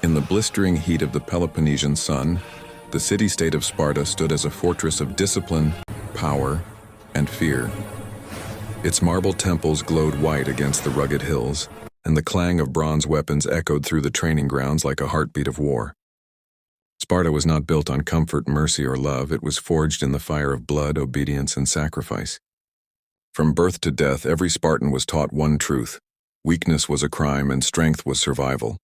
In the blistering heat of the Peloponnesian sun, the city-state of Sparta stood as a fortress of discipline, power, and fear. Its marble temples glowed white against the rugged hills, and the clang of bronze weapons echoed through the training grounds like a heartbeat of war. Sparta was not built on comfort, mercy, or love. It was forged in the fire of blood, obedience, and sacrifice. From birth to death, every Spartan was taught one truth: weakness was a crime and strength was survival.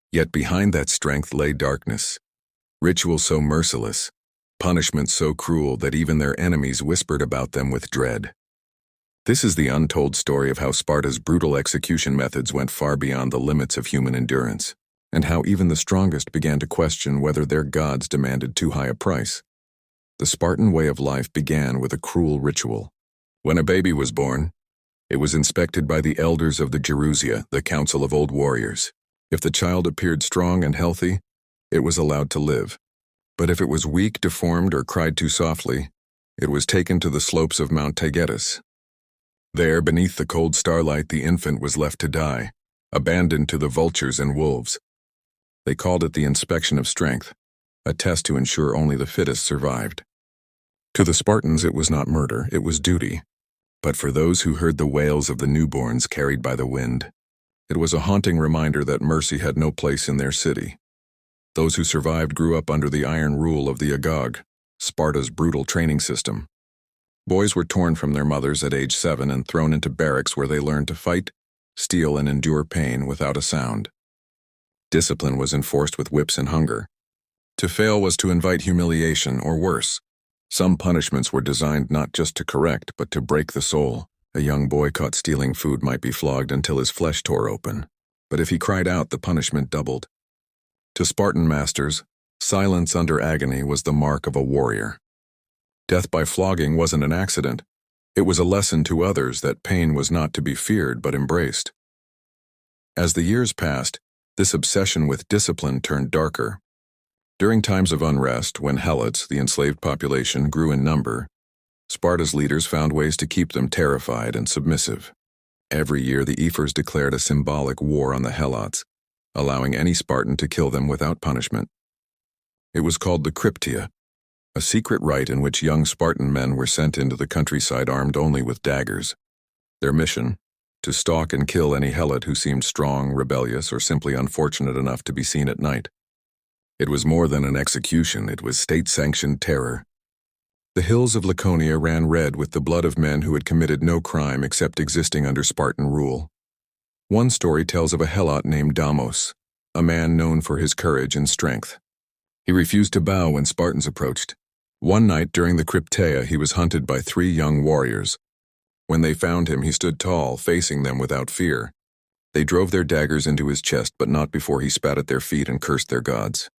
Yet behind that strength lay darkness, ritual so merciless, punishment so cruel that even their enemies whispered about them with dread. This is the untold story of how Sparta's brutal execution methods went far beyond the limits of human endurance, and how even the strongest began to question whether their gods demanded too high a price. The Spartan way of life began with a cruel ritual. When a baby was born, it was inspected by the elders of the Gerousia, the council of old warriors. If the child appeared strong and healthy, it was allowed to live. But if it was weak, deformed, or cried too softly, it was taken to the slopes of Mount Taygetus. There, beneath the cold starlight, the infant was left to die, abandoned to the vultures and wolves. They called it the inspection of strength, a test to ensure only the fittest survived. To the Spartans, it was not murder, it was duty. But for those who heard the wails of the newborns carried by the wind, it was a haunting reminder that mercy had no place in their city. Those who survived grew up under the iron rule of the Agog, Sparta's brutal training system. Boys were torn from their mothers at age 7 and thrown into barracks where they learned to fight, steal, and endure pain without a sound. Discipline was enforced with whips and hunger. To fail was to invite humiliation, or worse. Some punishments were designed not just to correct, but to break the soul. A young boy caught stealing food might be flogged until his flesh tore open, but if he cried out, the punishment doubled. To Spartan masters, silence under agony was the mark of a warrior. Death by flogging wasn't an accident. It was a lesson to others that pain was not to be feared but embraced. As the years passed, this obsession with discipline turned darker. During times of unrest, when helots, the enslaved population, grew in number, Sparta's leaders found ways to keep them terrified and submissive. Every year, the ephors declared a symbolic war on the helots, allowing any Spartan to kill them without punishment. It was called the cryptia, a secret rite in which young Spartan men were sent into the countryside armed only with daggers. Their mission? To stalk and kill any helot who seemed strong, rebellious, or simply unfortunate enough to be seen at night. It was more than an execution, it was state-sanctioned terror. The hills of Laconia ran red with the blood of men who had committed no crime except existing under Spartan rule. One story tells of a helot named Damos, a man known for his courage and strength. He refused to bow when Spartans approached. One night during the Crypteia, he was hunted by 3 young warriors. When they found him, he stood tall, facing them without fear. They drove their daggers into his chest, but not before he spat at their feet and cursed their gods.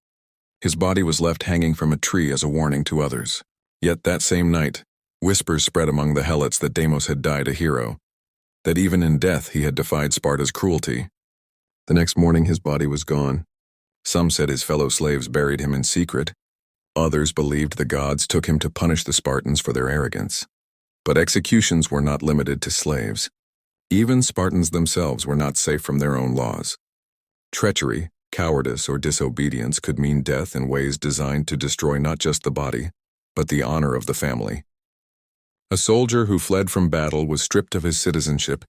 His body was left hanging from a tree as a warning to others. Yet that same night, whispers spread among the helots that Damos had died a hero, that even in death he had defied Sparta's cruelty. The next morning his body was gone. Some said his fellow slaves buried him in secret. Others believed the gods took him to punish the Spartans for their arrogance. But executions were not limited to slaves. Even Spartans themselves were not safe from their own laws. Treachery, cowardice, or disobedience could mean death in ways designed to destroy not just the body, but the honor of the family. A soldier who fled from battle was stripped of his citizenship,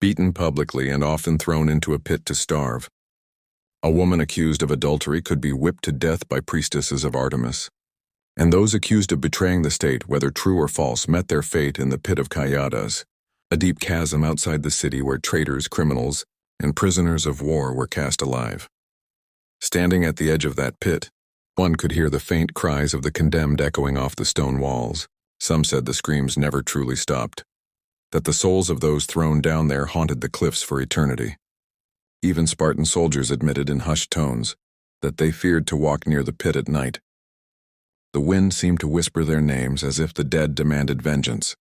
beaten publicly, and often thrown into a pit to starve. A woman accused of adultery could be whipped to death by priestesses of Artemis. And those accused of betraying the state, whether true or false, met their fate in the pit of Kaiadas, a deep chasm outside the city where traitors, criminals, and prisoners of war were cast alive. Standing at the edge of that pit, one could hear the faint cries of the condemned echoing off the stone walls. Some said the screams never truly stopped, that the souls of those thrown down there haunted the cliffs for eternity. Even Spartan soldiers admitted in hushed tones that they feared to walk near the pit at night. The wind seemed to whisper their names as if the dead demanded vengeance.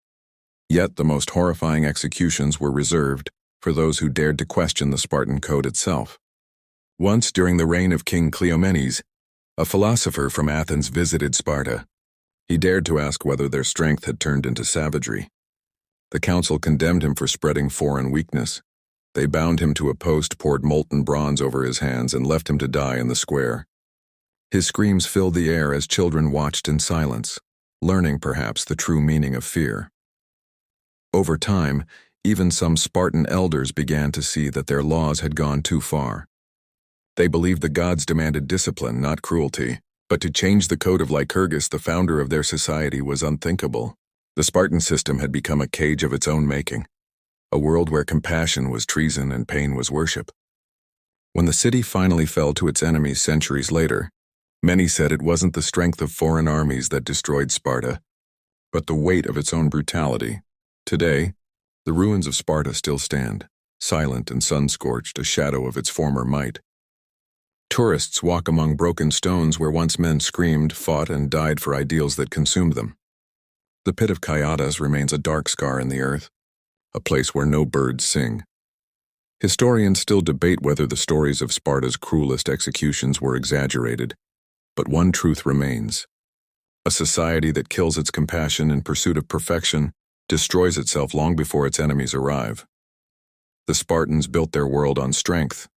Yet the most horrifying executions were reserved for those who dared to question the Spartan code itself. Once during the reign of King Cleomenes, a philosopher from Athens visited Sparta. He dared to ask whether their strength had turned into savagery. The council condemned him for spreading foreign weakness. They bound him to a post, poured molten bronze over his hands, and left him to die in the square. His screams filled the air as children watched in silence, learning perhaps the true meaning of fear. Over time, even some Spartan elders began to see that their laws had gone too far. They believed the gods demanded discipline, not cruelty, but to change the code of Lycurgus, the founder of their society, was unthinkable. The Spartan system had become a cage of its own making, a world where compassion was treason and pain was worship. When the city finally fell to its enemies centuries later, many said it wasn't the strength of foreign armies that destroyed Sparta, but the weight of its own brutality. Today, the ruins of Sparta still stand, silent and sun-scorched, a shadow of its former might. Tourists walk among broken stones where once men screamed, fought, and died for ideals that consumed them. The pit of Kyadas remains a dark scar in the earth, a place where no birds sing. Historians still debate whether the stories of Sparta's cruelest executions were exaggerated, but one truth remains. A society that kills its compassion in pursuit of perfection destroys itself long before its enemies arrive. The Spartans built their world on strength,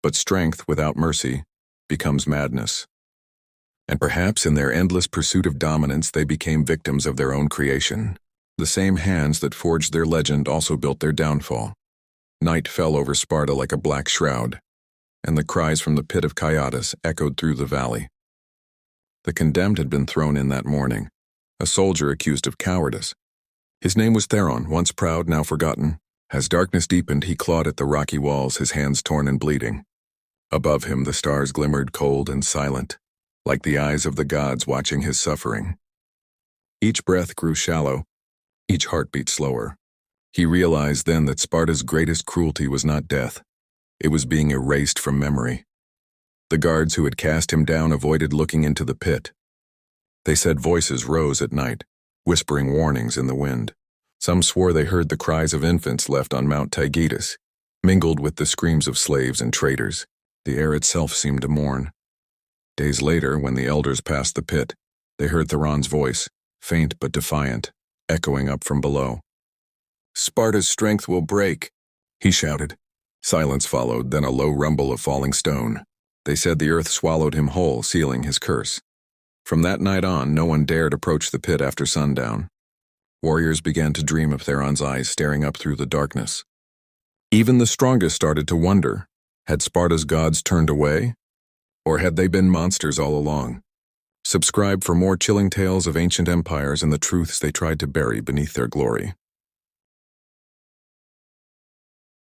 but strength without mercy becomes madness. And perhaps in their endless pursuit of dominance, they became victims of their own creation. The same hands that forged their legend also built their downfall. Night fell over Sparta like a black shroud, and the cries from the pit of Kyadas echoed through the valley. The condemned had been thrown in that morning, a soldier accused of cowardice. His name was Theron, once proud, now forgotten. As darkness deepened, he clawed at the rocky walls, his hands torn and bleeding. Above him, the stars glimmered cold and silent, like the eyes of the gods watching his suffering. Each breath grew shallow, each heartbeat slower. He realized then that Sparta's greatest cruelty was not death. It was being erased from memory. The guards who had cast him down avoided looking into the pit. They said voices rose at night, whispering warnings in the wind. Some swore they heard the cries of infants left on Mount Taygetus, mingled with the screams of slaves and traitors. The air itself seemed to mourn. Days later, when the elders passed the pit, they heard Theron's voice, faint but defiant, echoing up from below. "Sparta's strength will break," he shouted. Silence followed, then a low rumble of falling stone. They said the earth swallowed him whole, sealing his curse. From that night on, no one dared approach the pit after sundown. Warriors began to dream of Theron's eyes staring up through the darkness. Even the strongest started to wonder, had Sparta's gods turned away? Or had they been monsters all along? Subscribe for more chilling tales of ancient empires and the truths they tried to bury beneath their glory.